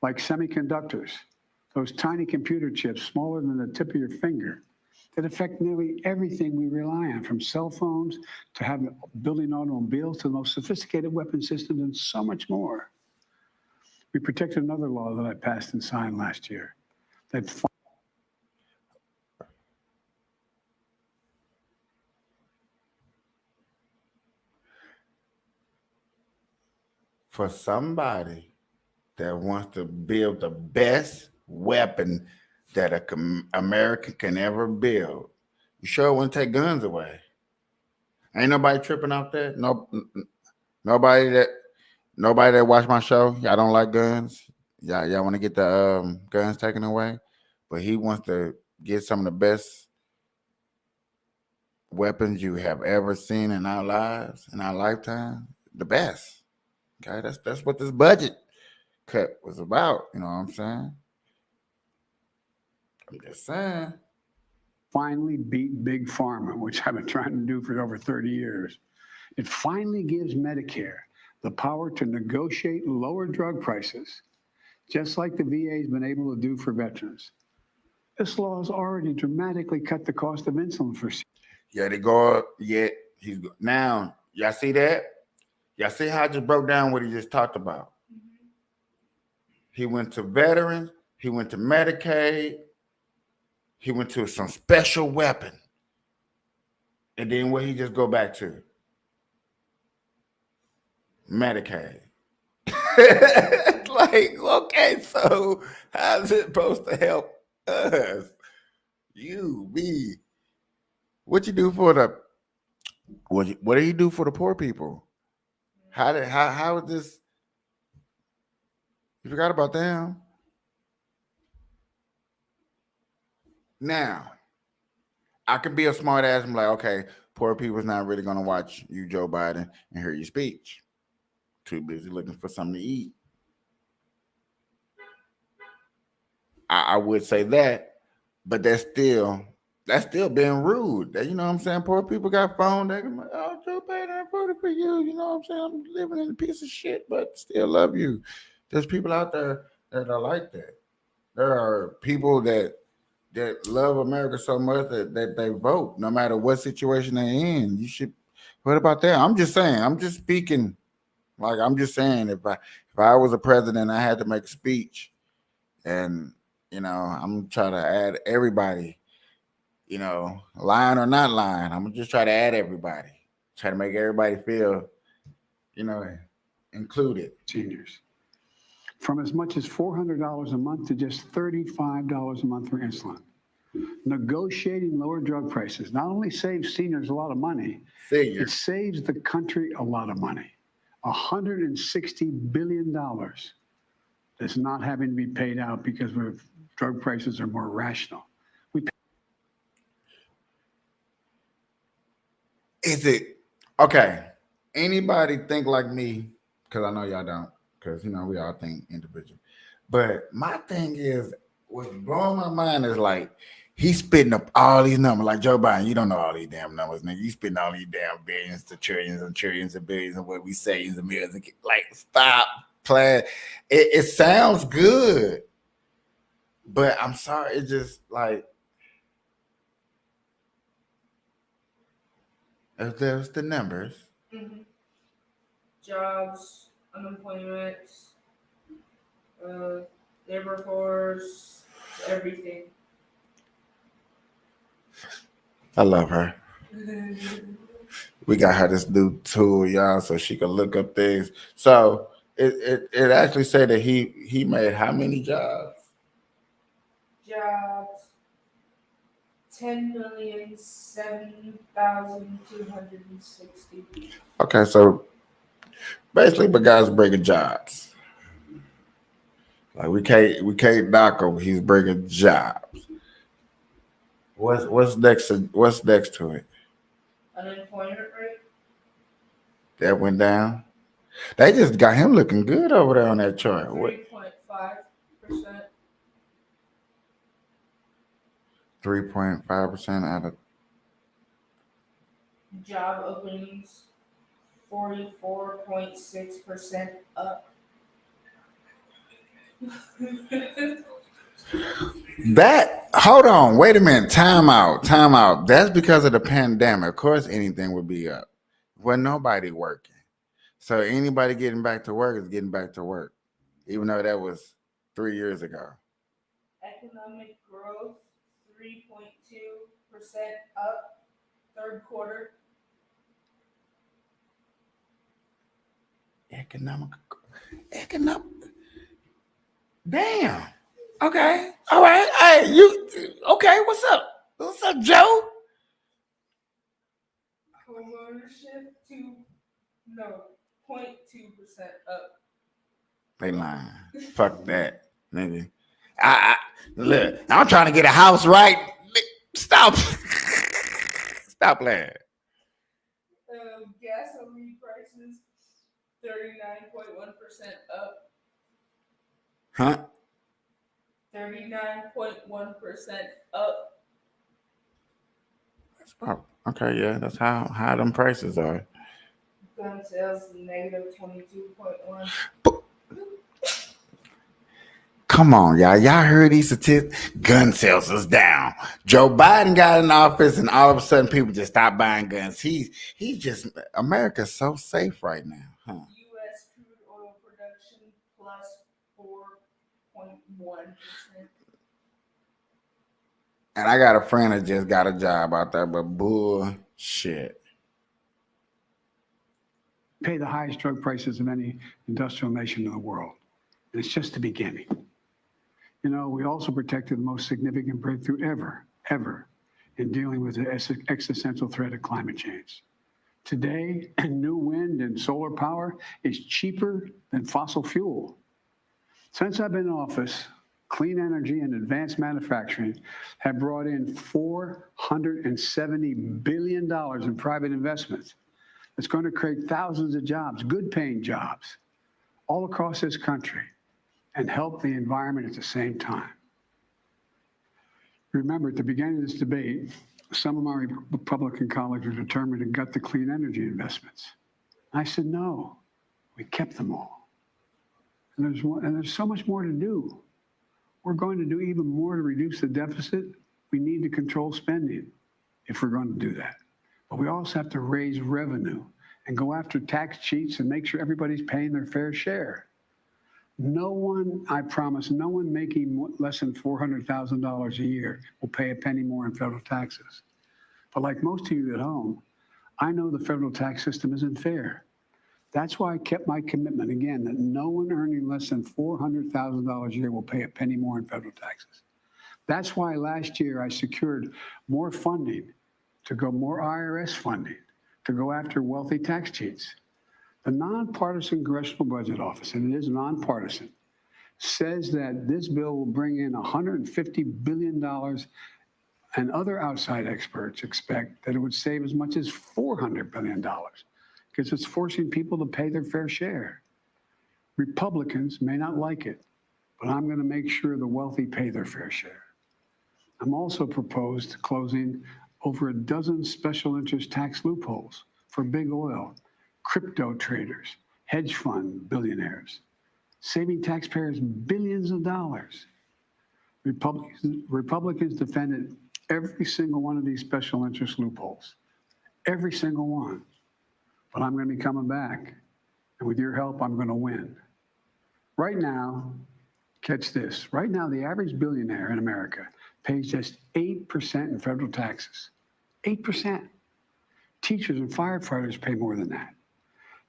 like semiconductors, those tiny computer chips smaller than the tip of your finger that affect nearly everything we rely on, from cell phones to building automobiles to the most sophisticated weapon systems and so much more. We protected another law that I passed and signed last year that
for somebody that wants to build the best weapon that America can ever build, you sure want to take guns away. Ain't nobody tripping off that. Nobody that watch my show. Y'all don't like guns. Y'all want to get the guns taken away, but he wants to get some of the best weapons you have ever seen in our lives, in our lifetime. The best. Okay, that's what this budget cut was about. You know what I'm saying? I'm just saying.
Finally beat Big Pharma, which I've been trying to do for over 30 years. It finally gives Medicare the power to negotiate lower drug prices, just like the VA has been able to do for veterans. This law has already dramatically cut the cost of insulin for.
Yeah, they go up. Yeah, now. Y'all see that? Y'all see how I just broke down what he just talked about? He went to veterans. He went to Medicaid. He went to some special weapon. And then what he just go back to? Medicaid. Like, okay, so how's it supposed to help us? You, me. What you do for the what do you do for the poor people? How is this? You forgot about them. Now, I could be a smart ass and be like, okay, poor people's not really gonna watch you, Joe Biden, and hear your speech. Too busy looking for something to eat. I would say that, but that's still being rude. You know what I'm saying? Poor people got phone. They can be like, oh, Joe Biden, I voted for you. You know what I'm saying? I'm living in a piece of shit, but still love you. There's people out there that are like that. There are people that love America so much that they vote no matter what situation they're in. You should. What about that? I'm just saying. I'm just speaking. Like, I'm just saying, if I was a president, I had to make a speech, and you know, I'm trying to add everybody. You know, lying or not lying, I'm gonna just try to add everybody. Try to make everybody feel, you know, included.
Seniors. From as much as $400 a month to just $35 a month for insulin. Negotiating lower drug prices not only saves seniors a lot of money, it saves the country a lot of money. $160 billion that's not having to be paid out because drug prices are more rational.
Is it okay? Anybody think like me? Because I know y'all don't. Because we all think individual. But my thing is, what's blowing my mind is like he's spitting up all these numbers. Like Joe Biden, you don't know all these damn numbers, nigga. You spitting all these damn billions to trillions and trillions and billions and what we say is a millions. Like, stop playing. It sounds good, but I'm sorry, it's just like if there's the numbers.
Mm-hmm. Jobs, unemployment, labor force, everything.
I love her. We got her this new tool, y'all, so she can look up things. So it actually said that he made how many jobs?
Jobs, 10,007,260.
Okay, so basically, but guys breaking jobs. Like we can't knock him. He's breaking jobs. What's next to it?
Unemployment rate.
That went down. They just got him looking good over there on that chart.
3.5%.
3.5% out of
Job openings, 44.6% up.
that. Hold on, wait a minute. Time out. That's because of the pandemic. Of course, anything would be up. Well, nobody working, so anybody getting back to work is getting back to work, even though that was 3 years ago.
Economic growth, 3.2% up, third quarter.
Economic. Damn. Okay. All right. Hey, you okay? What's up? What's up, Joe?
Home ownership, 0.2% up.
They lying. Fuck that, nigga. I look. I'm trying to get a house right. Stop. Stop playing.
Gasoline prices, 39.1% up.
Huh?
39.1% up.
Oh, okay, yeah, that's how high them prices are.
Gun sales, negative 22.1.
Come on, y'all. Y'all heard these statistics? Gun sales is down. Joe Biden got in office, and all of a sudden, people just stopped buying guns. He's just America's so safe right now, huh?
U.S. crude oil production plus 4.1%.
And I got a friend that just got a job out there, but bullshit.
Pay the highest drug prices of any industrial nation in the world. And it's just the beginning. We also protected the most significant breakthrough ever in dealing with the existential threat of climate change. Today, new wind and solar power is cheaper than fossil fuel. Since I've been in office, clean energy and advanced manufacturing have brought in $470 billion in private investments. It's going to create thousands of jobs, good paying jobs, all across this country, and help the environment at the same time. Remember, at the beginning of this debate, some of my Republican colleagues were determined to gut the clean energy investments. I said, no, we kept them all. And there's so much more to do. We're going to do even more to reduce the deficit. We need to control spending if we're going to do that. But we also have to raise revenue and go after tax cheats and make sure everybody's paying their fair share. No one, I promise, no one making less than $400,000 a year will pay a penny more in federal taxes. But like most of you at home, I know the federal tax system isn't fair. That's why I kept my commitment, again, that no one earning less than $400,000 a year will pay a penny more in federal taxes. That's why last year I secured more funding to go more IRS funding to go after wealthy tax cheats. The Nonpartisan Congressional Budget Office, and it is nonpartisan, says that this bill will bring in $150 billion and other outside experts expect that it would save as much as $400 billion because it's forcing people to pay their fair share. Republicans may not like it, but I'm going to make sure the wealthy pay their fair share. I'm also proposed closing over a dozen special interest tax loopholes for big oil, crypto traders, hedge fund billionaires, saving taxpayers billions of dollars. Republicans defended every single one of these special interest loopholes, every single one. But I'm going to be coming back, and with your help, I'm going to win. Right now, catch this, right now the average billionaire in America pays just 8% in federal taxes. 8%. Teachers and firefighters pay more than that.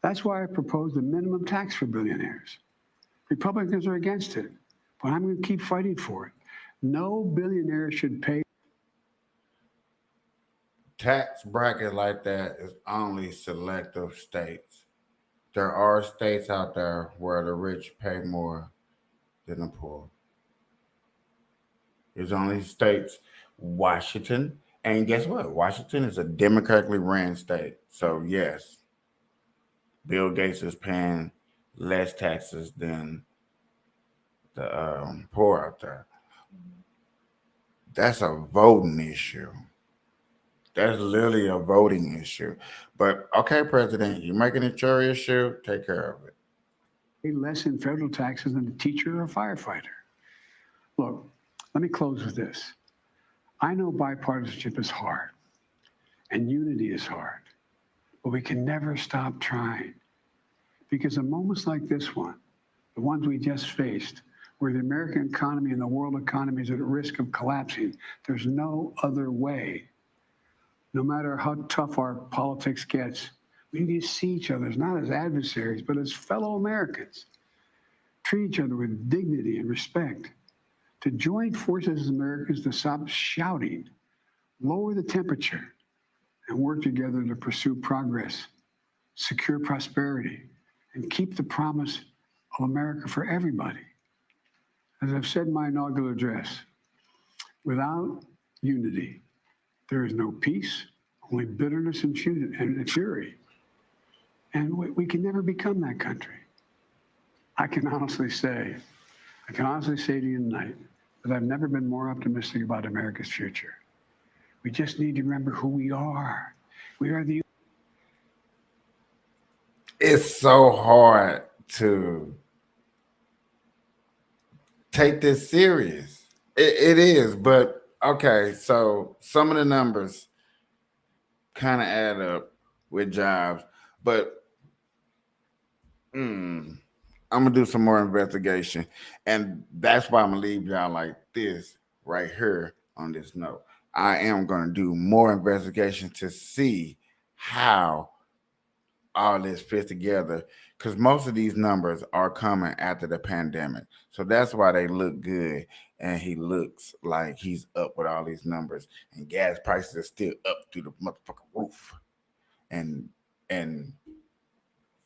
That's why I proposed a minimum tax for billionaires. Republicans are against it, but I'm going to keep fighting for it. No billionaire should pay.
Tax bracket like that is only selective states. There are states out there where the rich pay more than the poor. There's only states, Washington, and guess what? Washington is a democratically ran state. So yes, Bill Gates is paying less taxes than the poor out there. That's a voting issue. That's literally a voting issue. But okay, President, you're making it your issue. Take care of it.
Pay less in federal taxes than a teacher or a firefighter. Look, let me close with this. I know bipartisanship is hard and unity is hard, but we can never stop trying. Because in moments like this one, the ones we just faced, where the American economy and the world economy is at risk of collapsing, there's no other way. No matter how tough our politics gets, we need to see each other not as adversaries, but as fellow Americans. Treat each other with dignity and respect. To join forces as Americans to stop shouting, lower the temperature, and work together to pursue progress, secure prosperity, and keep the promise of America for everybody. As I've said in my inaugural address, without unity, there is no peace, only bitterness and fury. And we can never become that country. I can honestly say to you tonight that I've never been more optimistic about America's future. We just need to remember who we are. We are the...
It's so hard to take this serious. It is, but okay, so some of the numbers kind of add up with jobs, but I'm gonna do some more investigation, and that's why I'm gonna leave y'all like this right here on this note. I am gonna do more investigation to see how all this fits together, because most of these numbers are coming after the pandemic, so that's why they look good. And he looks like he's up with all these numbers, and gas prices are still up through the motherfucking roof, and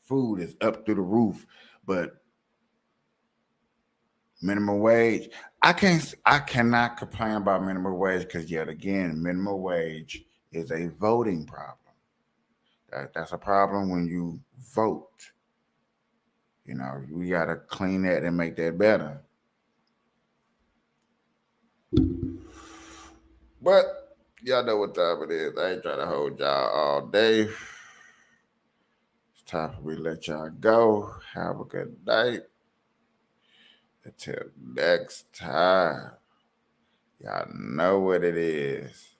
food is up through the roof. But minimum wage, I cannot complain about minimum wage, because yet again, minimum wage is a voting problem. That's a problem when you vote. You know, we gotta clean that and make that better. But y'all know what time it is. I ain't trying to hold y'all all day. It's time for me to let y'all go. Have a good night. Until next time, y'all know what it is.